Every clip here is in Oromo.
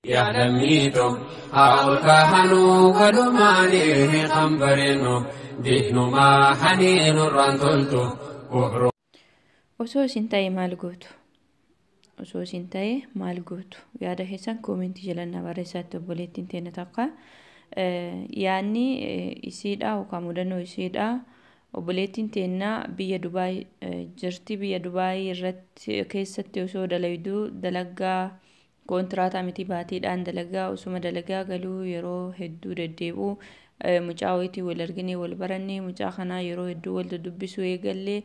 يا لميتو هاول كهنو كدماني خمبرينو دينو ما حنين رانتولتو كبرو osoo isin ta'e maal gootu osoo isin ta'e maal gootu yaada keessan koomentii jalatti barreessaa obboleettiin teenya takka yaanni isiidha yookaan mudannoo isiidha obboleettiin teenya biyya Dubaay jirti biyya Dubaay irratti keessatti osoo dalayduu dalagaa kontiraata miti baatiidhaan dalagaa osuma dalagaa galuu yeroo hedduu deddeebi'u mucaa wayitii wal arginee wal barannee mucaa kanaa yeroo hedduu wal dubbisuu eegallee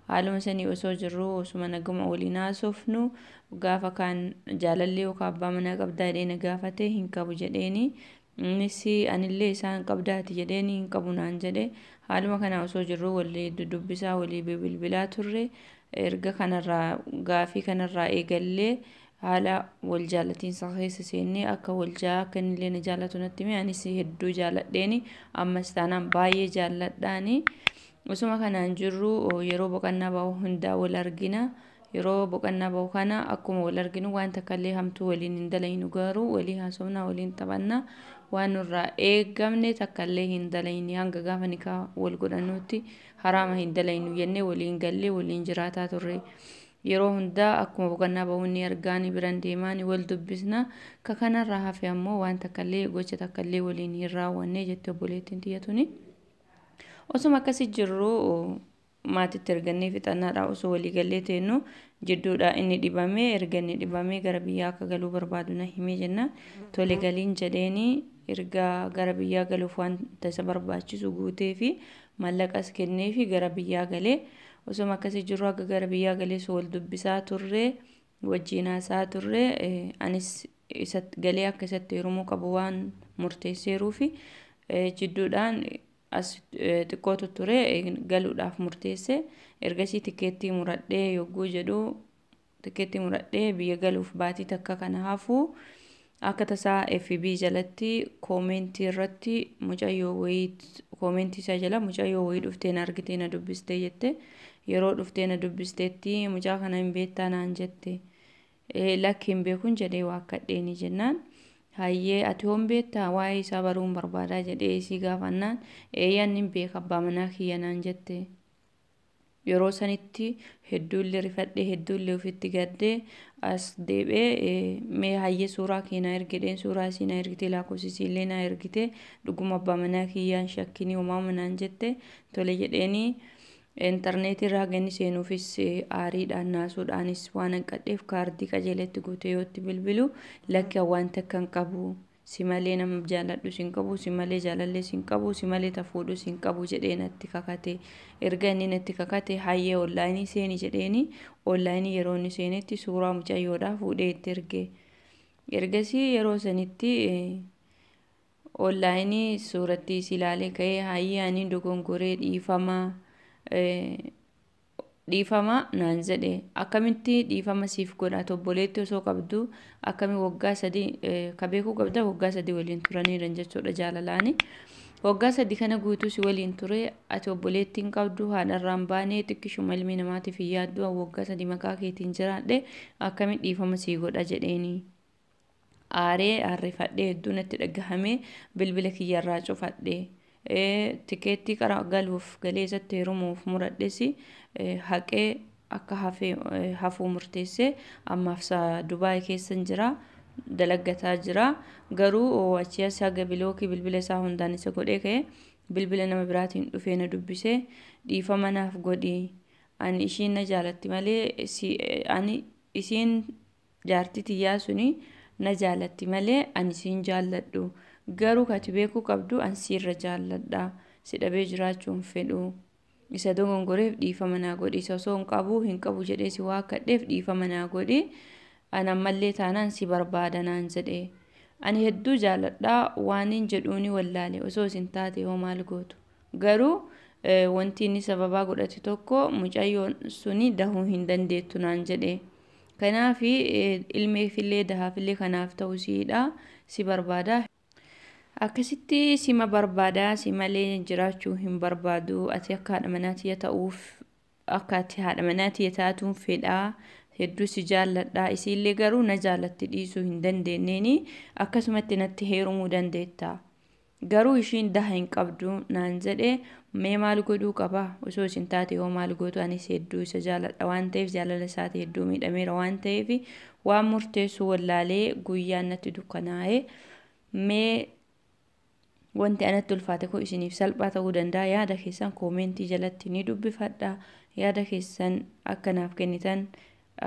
haaluma sanii osoo jirru osuma naguma waliin haasofnu gaafa kaan jaalallee yookaan abbaa manaa qabdaa jedhee gaafate hin qabu jedheeni innis anillee isaan qabdaati jedheeni hin qabu naan jedhe haaluma kana osoo jirru walii dudubbisaa walii bilbilaa turre erga kanarraa gaafii kanarraa eegallee haala wal jaalatinsa keessa seennee akka wal akka inni na jaalatu natti mee anis hedduu jaaladheeni ammas taanaan baay'ee jaaladhaani osuma kanaan jirru yeroo boqonnaa bahu hundaa wal argina yeroo boqonnaa bahu kana akkuma wal arginu waan takkallee hamtuu waliin hin dalaynu garuu walii haasofnaa waliin taphanna waan nurraa eegamne takkallee hin dalayni hanga gaafa nikaa wal godhannuutti haraama hin dalaynu jennee waliin gallee waliin jiraataa turre yeroo hundaa akkuma boqonnaa bahu ni argaani biran deemaani wal dubbisna ka kanarraa hafe ammoo waan takkallee gocha takkallee waliin hin raawwanne jettee obboleettiin tiyyatuni osuma akkasii jirru maatitti ergannee fixannaadha osoo walii gallee teennu jidduudha inni dhibamee erga inni dhibamee gara biyyaa akka galuu barbaadu na himee jenna tole galiin jedheeni erga gara biyyaa galuuf wanta isa barbaachisu guutee fi mallaqas kennee fi gara biyyaa galee osuma akkasii jirru akka gara biyyaa galee wal dubbisaa turre wajjin haasaa turre anis isa galee akka isatti hirmuu qabu waan murteesseeruu fi jidduudhaan as xiqqootu ture galuudhaaf murteesse ergasii tikeettii muradhee yogguu jedhu tikeettii muradhee biyya galuuf baatii takka kana hafuu akka tasaa FB jalatti koomentii irratti mucayyoo wayii koomentii isaa jala mucayyoo wayii dhuftee na argitee na dubbistee jette yeroo dhuftee na dubbisteetti mucaa kana hin beektaa naan jette lakki hin beekun jedhee waakkadheeni jennaan hayyee ati hom beektaa waa'ee isaa baruun barbaadaa jedhee isii gaafannaan eeyyan hin beeka abbaa manaa kiyya naan jette yeroo sanitti hedduullee rifadhee hedduullee ofitti gaddee as deebi'ee mee hayyee suuraa kee na ergidheen suuraa isii na ergitee lakkoofsisiillee na ergitee dhuguma abbaa manaa kiyyaan shakkinii uumamu naan jette tole jedheeni intarneetii irraa ganni seenuufis aariidhaan naasuudhaanis waan hanqadheef kaardii qajeelatti guutee yootti bilbilu lakki waan takka hin qabu si malee nama jaaladhu sin qabu si malee jaalallee sin qabu si malee tafuudhu sin qabu jedhee natti kakate erga inni natti kakate hayyee onlaayinii seeni jedheeni onlaayinii yeroo inni seenetti suuraa mucayyoodhaa fuudhee itti erge ergasii yeroo sanitti onlaayinii suuratti ilaalee ka'ee hayyee ani dogongoree dhiifama naan jedhe akkamitti dhiifama siif godha obboleetti osoo qabdu akkami waggaa 3 ka beekuu qabda waggaa 3 waliin turaniiru jechuudha jaalalaani waggaa 3 kana guutuu si waliin ture ati obboleettiin qabdu haadharraan baanee xiqqishuma ilmi namaatiif yaaddu waggaa 3 maqaa keetiin jiraadhe akkami dhiifama sii godha jedheeni aaree arrifadhee hedduu natti dhagahamee bilbila kiyyarraa cufadhe tikeettii qara galuuf galeessatti hirmuuf muradhesi haqee akka hafuu murteesse ammaaf Dubaay keessa jira dalagataa jira garuu achi as haga bilookii bilbila isaa hundaan isa godhee ka'e bilbila nama biraatiin dhufee na dubbisee dhiifama naaf godhi ani ishiin na jaalatti malee ani isiin jaartii tiyyaa suni na jaalatti malee ani isiin jaalladhu garuu kati beekuu qabdu ansiirra jaalladha si dhabee jiraachuun fedhu isa dogongoreef dhiifama naa godhi isa osoo hin qabu jedhee si waakkadheef dhiifama naa godhi ana ammallee taanaan si barbaada naan jedhe ani hedduu jaalladha waan hin jedhuuni wallaale osoo isin taate hoo maal gootu garuu wanti inni sababaa godhate tokko mucayyoon suni dahuu hin dandeettu naan jedhe kanaaf ilmeefillee dahaafillee kanaaf ta'u siidha si barbaada akkasitti sima barbaadaa si malee jiraachuu hin barbaadu ati akka haadha manaatii ta'uuf akka ati haadha manaatii taatuun fedhaa hedduu si jaalladha isiillee garuu na jaallatti dhiisuu hin dandeenyeeni akkasumatti natti heerumuu dandeetta garuu ishiin daha hin qabdu naan jedhee mee maal godhuu qaba osoo isin taate yoo maal gootu anis hedduu isa jaalladha waan ta'eef jaalala isaati hedduu miidhameera waan ta'eef waan murteessu wallaalee guyyaan natti dukkanaa'ee mee wanti anatti ulfaate kun isiniif salphaa ta'uu danda'a yaada keessan koomentii jalatti ni dubbifadha yaada keessan akkanaaf kennitan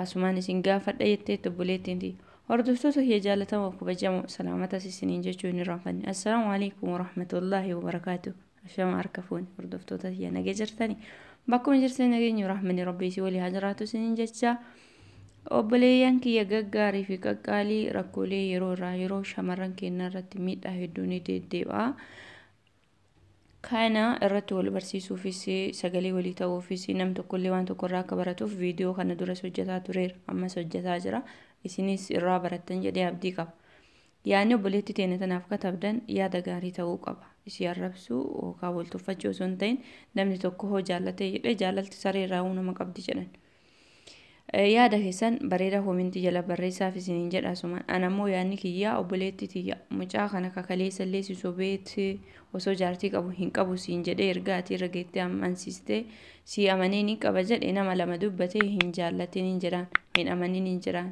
asumaan isin gaafadha jettee obboleettiinti hordoftoota kee jaalatamoo kabajamoo salaamata isiniin jechuun hin raanfanne assalaamu alaykum warahmatullaahi wabarakaatuh ashama harkafuun hordoftoota kee nagee jirtanii bakkuma jirtan nageenya rahmanni rabbii si walii hajaraatu isiniin jecha obboleeyyan kiyya gaggaarii fi qaqqaalii rakkoolee yeroo irraa yeroo shamarran keenya irratti miidhaa hedduu ni deddeebi'a kana irratti wal barsiisuufis sagalee walii ta'uufis nam tokkollee waan tokko irraa akka baratuuf viidiyoo kana duras hojjetaa tureera ammas hojjetaa jira isinis irraa barattan jedhee abdii qaba yaadni obboleetti teenya tanaaf katabdan yaada gaarii ta'uu qaba isii arrabsuu yookaan wal tuffachuu osoo hin ta'in namni tokko hoo jaallatee jedhee jaalalti saree irraa uumama qabdi jedhan yaada keessan bareeda koomentii jala barreessaaf isiniin jedha asumaan anammoo yaadni kiyyaa obboleetti tiyya mucaa kana kakaleessa illee si sobeet osoo jaartii qabu hin qabu siin jedhee ergaati irra geettee amansiistee si amanee ni qaba jedhe nama lama dubbatee hin jaallatin hin jedhaan hin amanin hin jedhaan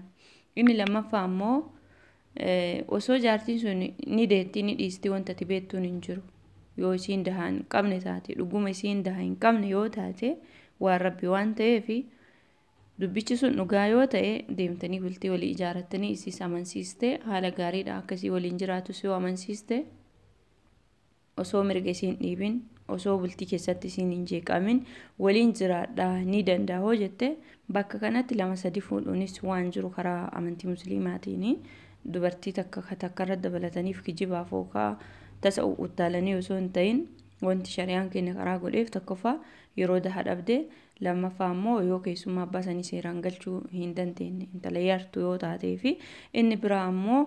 inni lammaffaa ammoo osoo jaartiin sun ni deetti ni dhiisti wanta ati beektuun hin jiru yoo isiin daha hin qabne taate dhuguma isiin daha hin qabne yoo taate waan rabbi waan ta'eefi dubbichi sun dhugaa yoo ta'e deemtanii bultii walii ijaarattanii isiis amansiiste haala gaariidha akkasii waliin jiraatu si amansiiste osoo mirga isiin dhiibin osoo bultii keessatti isiin hin jeeqamin waliin jiraadha ni danda'oo jette bakka kanatti lama sadi fuudhuunis waan jiru karaa amantii musliimaatiin dubartii takka irra dabalataniif kijibaaf ookaa tasa uttaalanii osoo hin ta'in wanti shari'aan keenya karaa godheef tokkoffaa yeroo daha dhabde lammaffaa ammoo yoo keessummaa abbaa sanii seeraan galchuu hin dandeenye intala yaartu yoo taatee fi inni biraa ammoo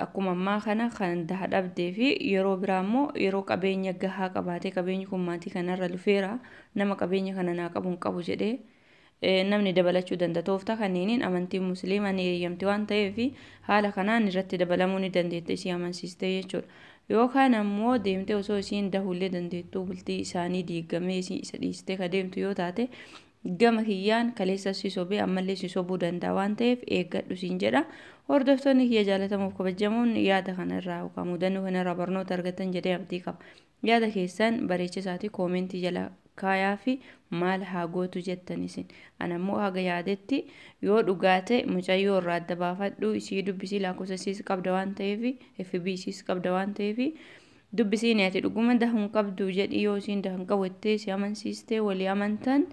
akkuma ammaa kana kan daha dhabdee fi yeroo biraa ammoo yeroo qabeenya gahaa qabaatee qabeenyi kun maatii kanarra lufeera nama qabeenya kana naa qabu hin qabu jedhee namni dabalachuu danda'a tooftaa kanneeniin amantiin musliimaa ni eeyyamti waan ta'eef haala kanaan irratti dabalamuu ni dandeetta isii amansiistee jechuudha. Yookaan ammoo deemtee osoo isiin dahullee dandeettuu bultii isaanii diigamee isa dhiistee ka deemtu yoo taate gama kiyyaan kaleessa si sobee ammallee si sobuu danda'a waan ta'eef eeggadhu siin jedha. Hordoftoonni kiyya jaalatamuuf kabajamoon yaada kanarraa yookaan mudannoo kanarraa barnoota argatan jedhee abdii qaba. Yaada keessan bareechisaati koomentii jala kaayaa fi maal haa gootu jettanisin anammoo haga yaadetti yoo dhugaate mucayyoo irraa adda baafadhu isii dubbisii lakkoofsa isiis qabda waan ta'eef FB isiis qabda waan ta'eef dubbisii neeti dhuguma dahuun qabdu jedhi yoo isiin dahan qabattee si amansiistee walii amantan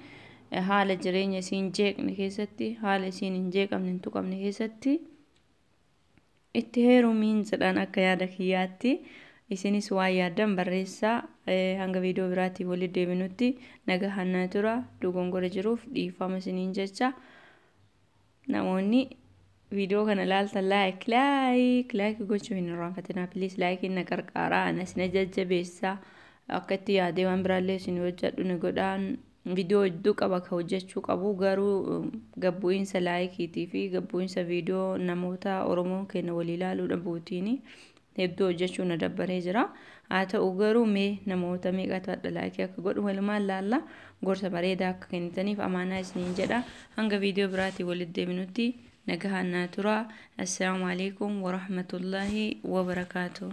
haala jireenya isiin jeeqne keessatti haala isiin hin jeeqamne hin tuqamne keessatti itti heerumiin jedhan akka yaada kiyyaatti isinis waan yaadan barreessaa hanga viidiyoo biraatti waliin deebinutti nagahanna tura dogongora jiruuf dhiifama isiniin jecha namoonni viidiyoo kana ilaaltan like gochuu hin irraanfatinaa please like na qarqaaraa anas na jajjabeessaa akka itti yaadee waan biraallee isin hojjedhu ni godhaan viidiyoo hedduu qaba ka hojjechuu qabu garuu gabbu'insa laayikiitii fi gabbu'insa viidiyoo namoota Oromoo keenya walii ilaaluu dhabuutiini hedduu hojjechuu na dabbaree jira haa ta'u garuu mee namoota meeqatu adda laayikii akka godhu walumaan laalla gorsa bareedaa akka kennitaniif amaanaa isiniin jedha hanga viidiyoo biraatti walitti deebinutti nagahanna tura assalaamu alaykum warahmatullaahi wabarakaatuh